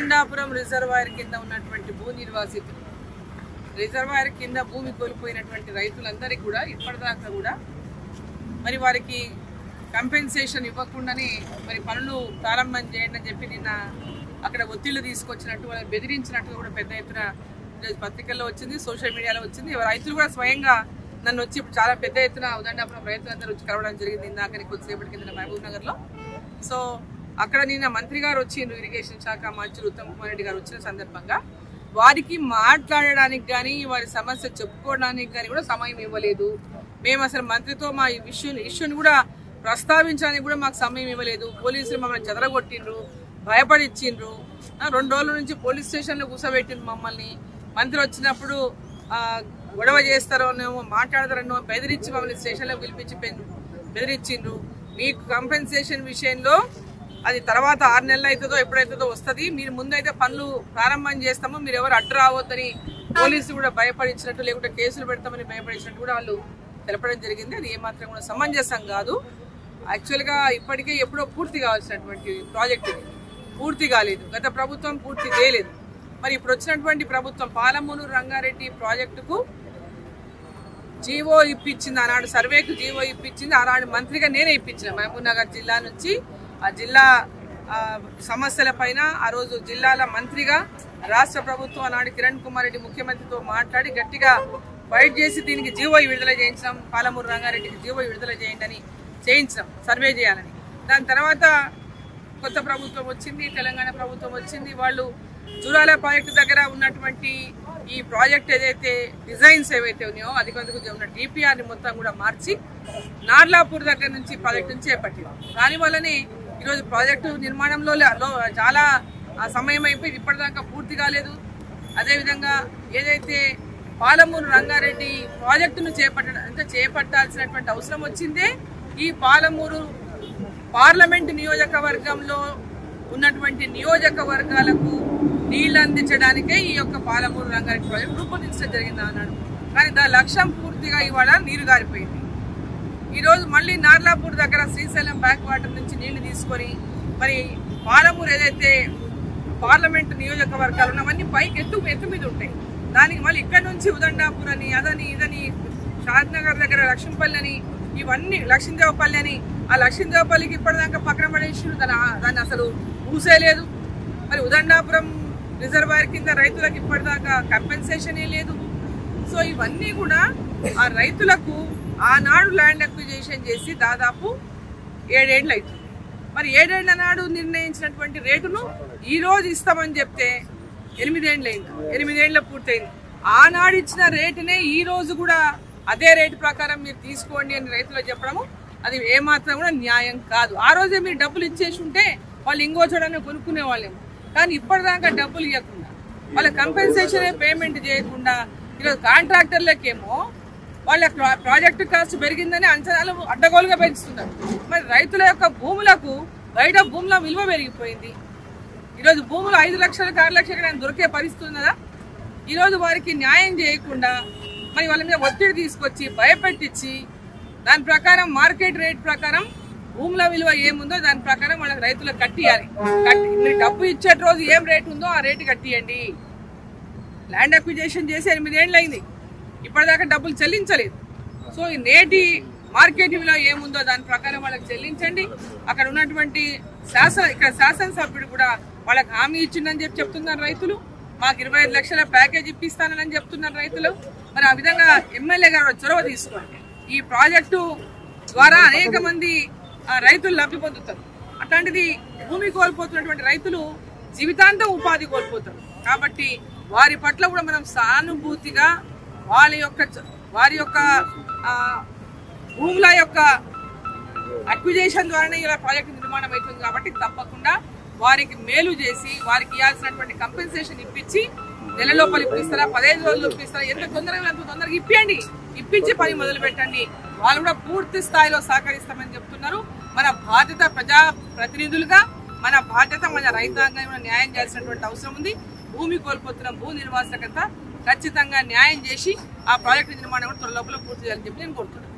ఉదండాపురం reservoir కింద ఉన్నటువంటి భూ నిర్వాసితులు, రిజర్వాయర్ కింద భూమి కోల్పోయినటువంటి రైతులందరికీ కూడా ఇప్పటిదాకా కూడా మరి వారికి కంపెన్సేషన్ ఇవ్వకుండానే మరి పనులు ప్రారంభం చేయండి అని చెప్పి నిన్న అక్కడ ఒత్తిళ్లు తీసుకొచ్చినట్టు వాళ్ళని బెదిరించినట్టుగా కూడా పెద్ద ఎత్తున పత్రికల్లో వచ్చింది, సోషల్ మీడియాలో వచ్చింది. రైతులు కూడా స్వయంగా నన్ను వచ్చి ఇప్పుడు చాలా పెద్ద ఎత్తున ఉదండాపురం రైతులందరూ వచ్చి కలవడం జరిగింది ఇందాకని కొద్దిసేపటి కింద మహబూబ్ నగర్లో. సో అక్కడ నిన్న మంత్రి గారు వచ్చిండ్రు, ఇరిగేషన్ శాఖ మంత్రులు ఉత్తమ్ కుమార్ రెడ్డి గారు వచ్చిన సందర్భంగా వారికి మాట్లాడడానికి కానీ వారి సమస్య చెప్పుకోవడానికి కానీ కూడా సమయం ఇవ్వలేదు. మేము అసలు మంత్రితో మా ఇష్యూని కూడా ప్రస్తావించడానికి కూడా మాకు సమయం ఇవ్వలేదు. పోలీసులు మమ్మల్ని చెదరగొట్టిండ్రు, భయపడిచ్చిండ్రు. 2 రోజుల నుంచి పోలీస్ స్టేషన్లో కూర్చోబెట్టిండ్రు మమ్మల్ని. మంత్రి వచ్చినప్పుడు గొడవ చేస్తారోనేమో మాట్లాడతారనో బెదిరించి మమ్మల్ని స్టేషన్లో పిలిపించి బెదిరించిండ్రు. మీకు కంపెన్సేషన్ విషయంలో అది తర్వాత 6 నెలలు అవుతుందో ఎప్పుడైతుందో వస్తుంది, మీరు ముందైతే పనులు ప్రారంభం చేస్తామో మీరు ఎవరు అడ్డు రావద్దని పోలీసులు కూడా భయపడించినట్టు, లేకుంటే కేసులు పెడతామని భయపడించినట్టు కూడా వాళ్ళు తెలపడం జరిగింది. అది ఏమాత్రం కూడా సమంజసం కాదు. యాక్చువల్గా ఇప్పటికే ఎప్పుడో పూర్తి కావాల్సినటువంటి ప్రాజెక్ట్ ఇది పూర్తి కాలేదు. గత ప్రభుత్వం పూర్తి చేయలేదు. మరి ఇప్పుడు వచ్చినటువంటి ప్రభుత్వం పాలమూరు రంగారెడ్డి ప్రాజెక్టుకు జీవో ఇప్పించింది, ఆనాడు సర్వేకు జీవో ఇప్పించింది. ఆనాడు మంత్రిగా నేనే ఇప్పించిన మహబూబ్ నగర్ జిల్లా నుంచి ఆ జిల్లా సమస్యల పైన ఆ రోజు జిల్లాల మంత్రిగా రాష్ట్ర ప్రభుత్వం ఆనాడు కిరణ్ కుమార్ రెడ్డి ముఖ్యమంత్రితో మాట్లాడి గట్టిగా ఫైట్ చేసి దీనికి జీవో విడుదల చేయించాం. పాలమూరు రంగారెడ్డికి జీవో విడుదల చేయండి అని చేయించాం, సర్వే చేయాలని. దాని తర్వాత కొత్త ప్రభుత్వం వచ్చింది, తెలంగాణ ప్రభుత్వం వచ్చింది. వాళ్ళు జూరాల ప్రాజెక్టు దగ్గర ఉన్నటువంటి ఈ ప్రాజెక్ట్ ఏదైతే డిజైన్స్ ఏవైతే ఉన్నాయో అది కొంచెం ఉన్న డిపిఆర్ని మొత్తం కూడా మార్చి నార్లాపూర్ దగ్గర నుంచి ప్రాజెక్టు నుంచి చేపట్టింది. దానివల్లనే ఈరోజు ప్రాజెక్టు నిర్మాణంలో చాలా సమయం అయిపోయింది, ఇప్పటిదాకా పూర్తి కాలేదు. అదేవిధంగా ఏదైతే పాలమూరు రంగారెడ్డి ప్రాజెక్టును చేపట్టాల్సినటువంటి అవసరం వచ్చిందే ఈ పాలమూరు పార్లమెంటు నియోజకవర్గంలో ఉన్నటువంటి నియోజకవర్గాలకు నీళ్లు అందించడానికే ఈ యొక్క పాలమూరు రంగారెడ్డి ప్రాజెక్టు రూపొందించడం జరిగింది అన్నాడు. కానీ దాని లక్ష్యం పూర్తిగా ఇవాళ నీరు గారిపోయింది. ఈరోజు మళ్ళీ నార్లాపూర్ దగ్గర శ్రీశైలం బ్యాక్ వాటర్ నుంచి నీళ్లు తీసుకొని మరి పాలమూరు ఏదైతే పార్లమెంటు నియోజకవర్గాలు ఉన్నవన్నీ పైకి ఎత్తు మీద ఉంటాయి. దానికి మళ్ళీ ఇక్కడ నుంచి ఉదండాపూర్ అని అదని ఇదని షాద్నగర్ దగ్గర లక్ష్మీపల్లి అని ఇవన్నీ లక్ష్మీదేవపల్లి అని ఆ లక్ష్మీదేవపల్లికి ఇప్పటిదాకా పక్కన పడేసి దాన్ని అసలు ఊసేలేదు. మరి ఉదండాపురం రిజర్వాయర్ కింద రైతులకు ఇప్పటిదాకా కంపెన్సేషన్ లేదు. సో ఇవన్నీ కూడా ఆ రైతులకు ఆనాడు ల్యాండ్ అక్విజిషన్ చేసి దాదాపు 7 ఏళ్ళు అవుతుంది. మరి 7 ఏళ్ల నాడు నిర్ణయించినటువంటి రేటును ఈ రోజు ఇస్తామని చెప్తే 8 ఏళ్ళు అయింది, 8 ఏళ్ళ పూర్తయింది. ఆనాడు ఇచ్చిన రేటునే ఈ రోజు కూడా అదే రేటు ప్రకారం మీరు తీసుకోండి అని రైతులకు చెప్పడము అది ఏమాత్రం కూడా న్యాయం కాదు. ఆ రోజే మీరు డబ్బులు ఇచ్చేసి ఉంటే వాళ్ళు ఇంకో చోటనే కొనుక్కునే వాళ్ళేమో. కానీ ఇప్పటిదాకా డబ్బులు ఇవ్వకుండా వాళ్ళ కంపెన్సేషన్ పేమెంట్ చేయకుండా ఈరోజు కాంట్రాక్టర్లకేమో వాళ్ళ ప్రాజెక్టు కాస్ట్ పెరిగిందని అంచనాలు అడ్డగోలుగా పెంచుతున్నారు. మరి రైతుల యొక్క భూములకు బయట భూముల విలువ పెరిగిపోయింది. ఈరోజు భూములు 5 లక్షలకు 6 లక్షలకు దొరికే పరిస్థితి ఉన్నదా? ఈరోజు వారికి న్యాయం చేయకుండా మరి వాళ్ళ మీద ఒత్తిడి తీసుకొచ్చి భయపెట్టించి దాని ప్రకారం మార్కెట్ రేట్ ప్రకారం భూముల విలువ ఏముందో దాని ప్రకారం వాళ్ళకి రైతులకు కట్టియాలి. మీరు డబ్బు ఇచ్చే రోజు ఏం రేటు ఉందో ఆ రేటు కట్టియండి. ల్యాండ్ అక్విజిషన్ చేసి 8 ఏళ్ళు అయింది, ఇప్పటిదాకా డబ్బులు చెల్లించలేదు. సో ఈ నేటి మార్కెట్ విలువ ఏముందో దాని ప్రకారం వాళ్ళకి చెల్లించండి. అక్కడ ఉన్నటువంటి ఇక్కడ శాసనసభ్యుడు కూడా వాళ్ళకి హామీ ఇచ్చిందని చెప్తున్నారు రైతులు. మాకు 25 లక్షల ప్యాకేజ్ ఇప్పిస్తానని చెప్తున్నారు రైతులు. మరి ఆ విధంగా ఎమ్మెల్యే గారు చొరవ తీసుకోండి. ఈ ప్రాజెక్టు ద్వారా అనేక మంది రైతులు లబ్ధి పొందుతారు. అట్లాంటిది భూమి కోల్పోతున్నటువంటి రైతులు జీవితాంతం ఉపాధి కోల్పోతారు. కాబట్టి వారి పట్ల కూడా మనం సానుభూతిగా వారి యొక్క భూముల యొక్క అక్విజిషన్ ద్వారానే ఇలా ప్రాజెక్టు నిర్మాణం అవుతుంది. కాబట్టి తప్పకుండా వారికి మేలు చేసి వారికి ఇవ్వాల్సినటువంటి కంపెన్సేషన్ ఇప్పించి నెలలోపల ఇప్పిస్తారా 15 రోజులు ఇప్పిస్తారా ఎంత తొందరగా ఇప్పించి పని మొదలు పెట్టండి. వాళ్ళు కూడా పూర్తి స్థాయిలో సహకరిస్తామని చెప్తున్నారు. మన బాధ్యత ప్రజా ప్రతినిధులుగా మన బాధ్యత మన రైతాంగం న్యాయం చేయాల్సినటువంటి అవసరం ఉంది. భూమి కోల్పోతున్న భూ నిర్వాసితులకంతా ఖచ్చితంగా న్యాయం చేసి ఆ ప్రాజెక్టు నిర్మాణం కూడా త్వరలోపల పూర్తి చేయాలని చెప్పి నేను కోరుతున్నాను.